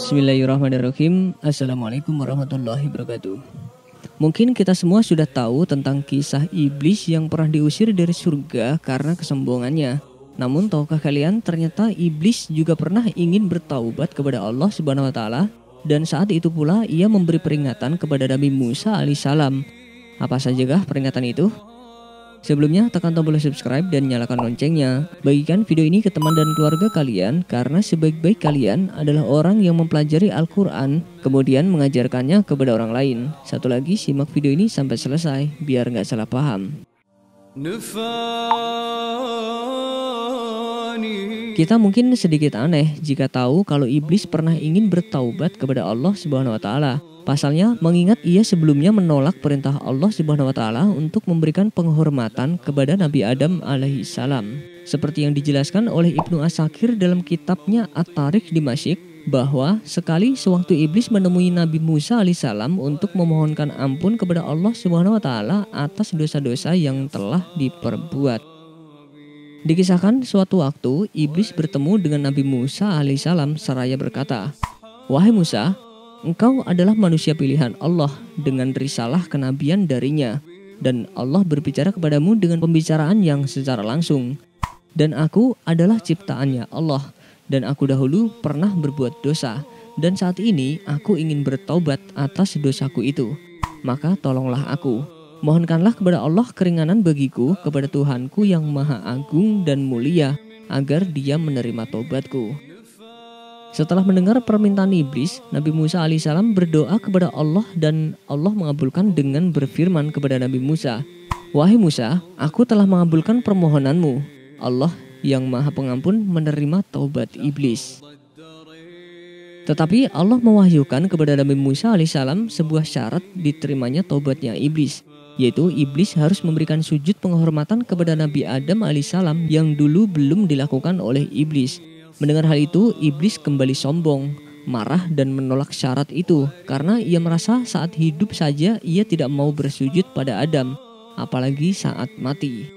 Bismillahirrahmanirrahim. Assalamualaikum warahmatullahi wabarakatuh. Mungkin kita semua sudah tahu tentang kisah iblis yang pernah diusir dari surga karena kesombongannya. Namun tahukah kalian ternyata iblis juga pernah ingin bertaubat kepada Allah Subhanahu wa taala, dan saat itu pula ia memberi peringatan kepada Nabi Musa alaihissalam. Apa sajakah peringatan itu? Sebelumnya tekan tombol subscribe dan nyalakan loncengnya. Bagikan video ini ke teman dan keluarga kalian, karena sebaik-baik kalian adalah orang yang mempelajari Al-Quran kemudian mengajarkannya kepada orang lain. Satu lagi, simak video ini sampai selesai biar nggak salah paham. Kita mungkin sedikit aneh jika tahu kalau iblis pernah ingin bertaubat kepada Allah Subhanahu wa taala. Pasalnya, mengingat ia sebelumnya menolak perintah Allah Subhanahu wa taala untuk memberikan penghormatan kepada Nabi Adam alaihissalam. Seperti yang dijelaskan oleh Ibnu Asakir dalam kitabnya At-Tarikh Dimasyik, bahwa sekali sewaktu iblis menemui Nabi Musa alaihissalam untuk memohonkan ampun kepada Allah Subhanahu wa taala atas dosa-dosa yang telah diperbuat. Dikisahkan suatu waktu iblis bertemu dengan Nabi Musa alaihissalam seraya berkata, "Wahai Musa, engkau adalah manusia pilihan Allah dengan risalah kenabian darinya, dan Allah berbicara kepadamu dengan pembicaraan yang secara langsung. Dan aku adalah ciptaannya Allah, dan aku dahulu pernah berbuat dosa, dan saat ini aku ingin bertaubat atas dosaku itu. Maka tolonglah aku. Mohonkanlah kepada Allah keringanan bagiku kepada Tuhanku yang maha agung dan mulia, agar dia menerima taubatku." Setelah mendengar permintaan iblis, Nabi Musa alaihissalam berdoa kepada Allah, dan Allah mengabulkan dengan berfirman kepada Nabi Musa, "Wahai Musa, aku telah mengabulkan permohonanmu." Allah yang maha pengampun menerima taubat iblis. Tetapi Allah mewahyukan kepada Nabi Musa alaihissalam sebuah syarat diterimanya taubatnya iblis, yaitu iblis harus memberikan sujud penghormatan kepada Nabi Adam alaihissalam yang dulu belum dilakukan oleh iblis. Mendengar hal itu, iblis kembali sombong, marah dan menolak syarat itu karena ia merasa saat hidup saja ia tidak mau bersujud pada Adam, apalagi saat mati.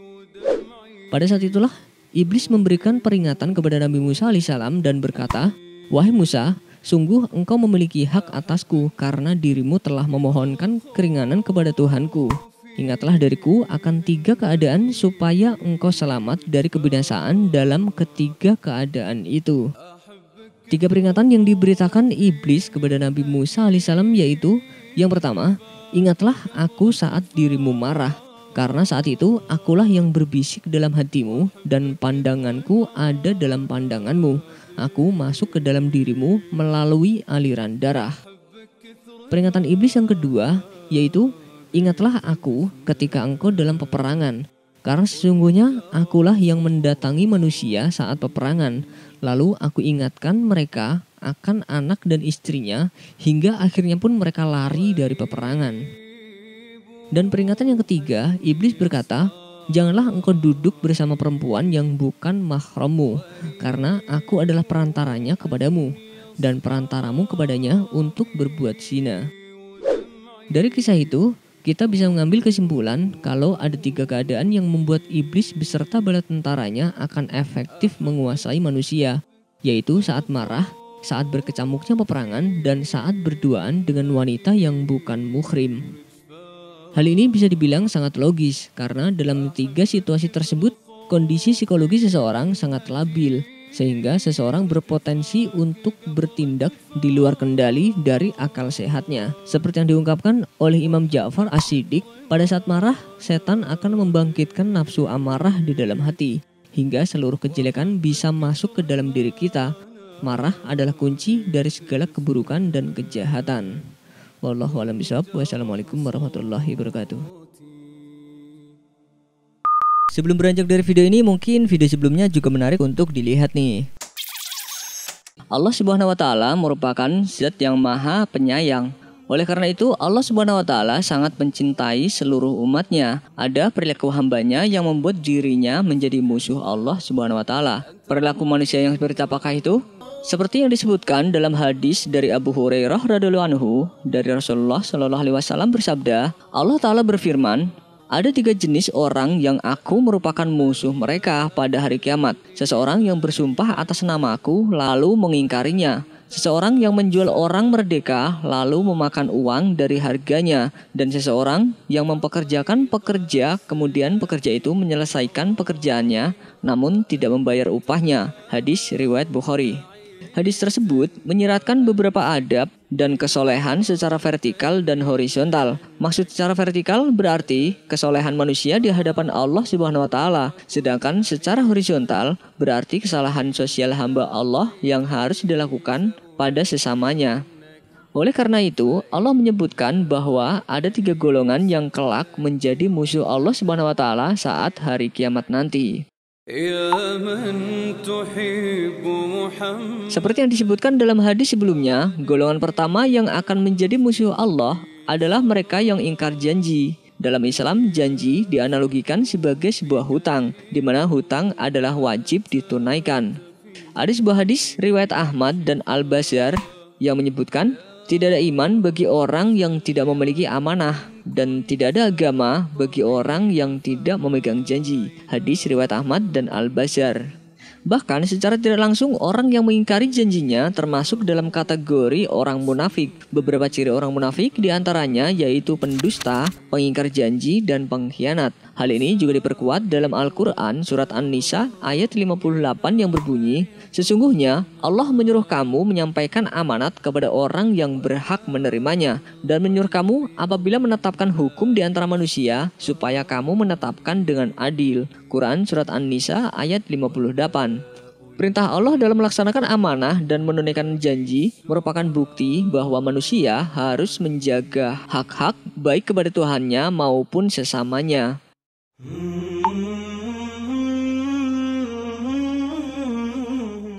Pada saat itulah iblis memberikan peringatan kepada Nabi Musa alaihissalam dan berkata, "Wahai Musa, sungguh engkau memiliki hak atasku karena dirimu telah memohonkan keringanan kepada Tuhanku. Ingatlah dariku akan 3 keadaan supaya engkau selamat dari kebinasaan dalam ketiga keadaan itu." 3 peringatan yang diberitakan iblis kepada Nabi Musa alaihissalam yaitu, yang pertama, ingatlah aku saat dirimu marah, karena saat itu akulah yang berbisik dalam hatimu dan pandanganku ada dalam pandanganmu. Aku masuk ke dalam dirimu melalui aliran darah. Peringatan iblis yang kedua yaitu, ingatlah aku ketika engkau dalam peperangan, karena sesungguhnya akulah yang mendatangi manusia saat peperangan, lalu aku ingatkan mereka akan anak dan istrinya, hingga akhirnya pun mereka lari dari peperangan. Dan peringatan yang ketiga, iblis berkata, janganlah engkau duduk bersama perempuan yang bukan mahrammu, karena aku adalah perantaranya kepadamu, dan perantaramu kepadanya untuk berbuat zina. Dari kisah itu, kita bisa mengambil kesimpulan kalau ada 3 keadaan yang membuat iblis beserta bala tentaranya akan efektif menguasai manusia, yaitu saat marah, saat berkecamuknya peperangan, dan saat berduaan dengan wanita yang bukan muhrim. Hal ini bisa dibilang sangat logis karena dalam 3 situasi tersebut kondisi psikologis seseorang sangat labil, sehingga seseorang berpotensi untuk bertindak di luar kendali dari akal sehatnya. Seperti yang diungkapkan oleh Imam Ja'far As-Shiddiq, pada saat marah, setan akan membangkitkan nafsu amarah di dalam hati, hingga seluruh kejelekan bisa masuk ke dalam diri kita. Marah adalah kunci dari segala keburukan dan kejahatan. Wallahu a'lam bishawab. Wassalamualaikum warahmatullahi wabarakatuh. Sebelum beranjak dari video ini, mungkin video sebelumnya juga menarik untuk dilihat nih. Allah Subhanahu wa taala merupakan zat yang maha penyayang. Oleh karena itu, Allah Subhanahu wa taala sangat mencintai seluruh umatnya. Ada perilaku hambanya yang membuat dirinya menjadi musuh Allah Subhanahu wa taala. Perilaku manusia yang seperti apakah itu? Seperti yang disebutkan dalam hadis dari Abu Hurairah radhiyallahu anhu, dari Rasulullah shallallahu alaihi wasallam bersabda, Allah taala berfirman, Ada 3 jenis orang yang aku merupakan musuh mereka pada hari kiamat. Seseorang yang bersumpah atas namaku lalu mengingkarinya. Seseorang yang menjual orang merdeka lalu memakan uang dari harganya, dan seseorang yang mempekerjakan pekerja kemudian pekerja itu menyelesaikan pekerjaannya namun tidak membayar upahnya. Hadis riwayat Bukhari. Hadis tersebut menyiratkan beberapa adab dan kesolehan secara vertikal dan horizontal. Maksud secara vertikal berarti kesolehan manusia di hadapan Allah Subhanahu wa taala, sedangkan secara horizontal berarti kesalahan sosial hamba Allah yang harus dilakukan pada sesamanya. Oleh karena itu, Allah menyebutkan bahwa ada 3 golongan yang kelak menjadi musuh Allah Subhanahu wa taala saat hari kiamat nanti. Seperti yang disebutkan dalam hadis sebelumnya, golongan pertama yang akan menjadi musuh Allah adalah mereka yang ingkar janji. Dalam Islam, janji dianalogikan sebagai sebuah hutang, di mana hutang adalah wajib ditunaikan. Ada sebuah hadis riwayat Ahmad dan Al-Bazzar yang menyebutkan, tidak ada iman bagi orang yang tidak memiliki amanah, dan tidak ada agama bagi orang yang tidak memegang janji. Hadis riwayat Ahmad dan Al-Bazzar. Bahkan secara tidak langsung orang yang mengingkari janjinya termasuk dalam kategori orang munafik. Beberapa ciri orang munafik diantaranya yaitu pendusta, pengingkar janji, dan pengkhianat. Hal ini juga diperkuat dalam Al-Quran surat An-Nisa ayat 58 yang berbunyi, sesungguhnya Allah menyuruh kamu menyampaikan amanat kepada orang yang berhak menerimanya, dan menyuruh kamu apabila menetapkan hukum di antara manusia supaya kamu menetapkan dengan adil. Quran surat An-Nisa ayat 58. Perintah Allah dalam melaksanakan amanah dan menunaikan janji merupakan bukti bahwa manusia harus menjaga hak-hak baik kepada Tuhannya maupun sesamanya.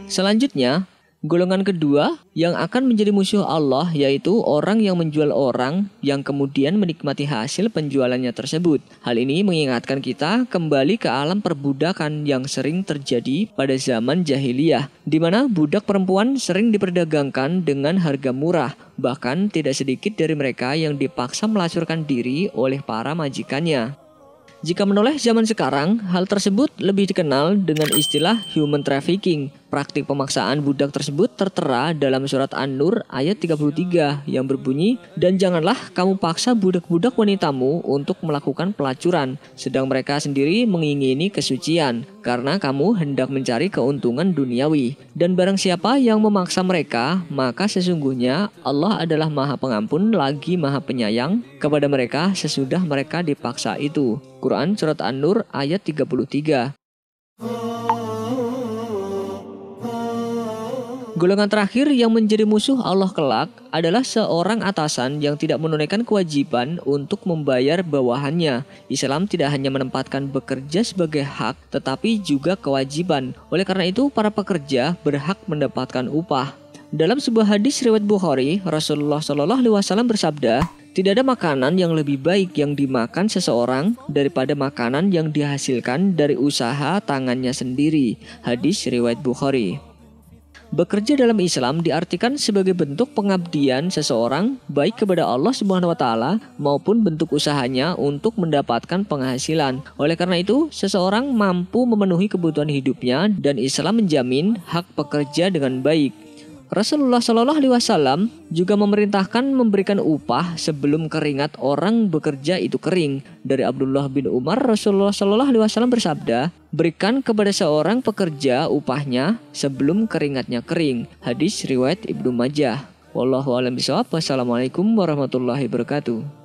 Selanjutnya, golongan kedua yang akan menjadi musuh Allah yaitu orang yang menjual orang yang kemudian menikmati hasil penjualannya tersebut. Hal ini mengingatkan kita kembali ke alam perbudakan yang sering terjadi pada zaman jahiliyah, di mana budak perempuan sering diperdagangkan dengan harga murah. Bahkan tidak sedikit dari mereka yang dipaksa melacurkan diri oleh para majikannya. Jika menoleh zaman sekarang, hal tersebut lebih dikenal dengan istilah human trafficking. Praktik pemaksaan budak tersebut tertera dalam surat An-Nur ayat 33 yang berbunyi, dan janganlah kamu paksa budak-budak wanitamu untuk melakukan pelacuran, sedang mereka sendiri mengingini kesucian, karena kamu hendak mencari keuntungan duniawi. Dan barang siapa yang memaksa mereka, maka sesungguhnya Allah adalah Maha Pengampun lagi Maha Penyayang kepada mereka sesudah mereka dipaksa itu. Quran surat An-Nur ayat 33. Golongan terakhir yang menjadi musuh Allah kelak adalah seorang atasan yang tidak menunaikan kewajiban untuk membayar bawahannya. Islam tidak hanya menempatkan bekerja sebagai hak, tetapi juga kewajiban. Oleh karena itu, para pekerja berhak mendapatkan upah. Dalam sebuah hadis riwayat Bukhari, Rasulullah SAW bersabda, tidak ada makanan yang lebih baik yang dimakan seseorang daripada makanan yang dihasilkan dari usaha tangannya sendiri. Hadis riwayat Bukhari. Bekerja dalam Islam diartikan sebagai bentuk pengabdian seseorang baik kepada Allah Subhanahu wa taala maupun bentuk usahanya untuk mendapatkan penghasilan. Oleh karena itu, seseorang mampu memenuhi kebutuhan hidupnya dan Islam menjamin hak pekerja dengan baik. Rasulullah SAW juga memerintahkan memberikan upah sebelum keringat orang bekerja itu kering. Dari Abdullah bin Umar, Rasulullah SAW bersabda, berikan kepada seorang pekerja upahnya sebelum keringatnya kering. Hadis riwayat Ibnu Majah. Wallahu a'lam bishawab. Wassalamualaikum warahmatullahi wabarakatuh.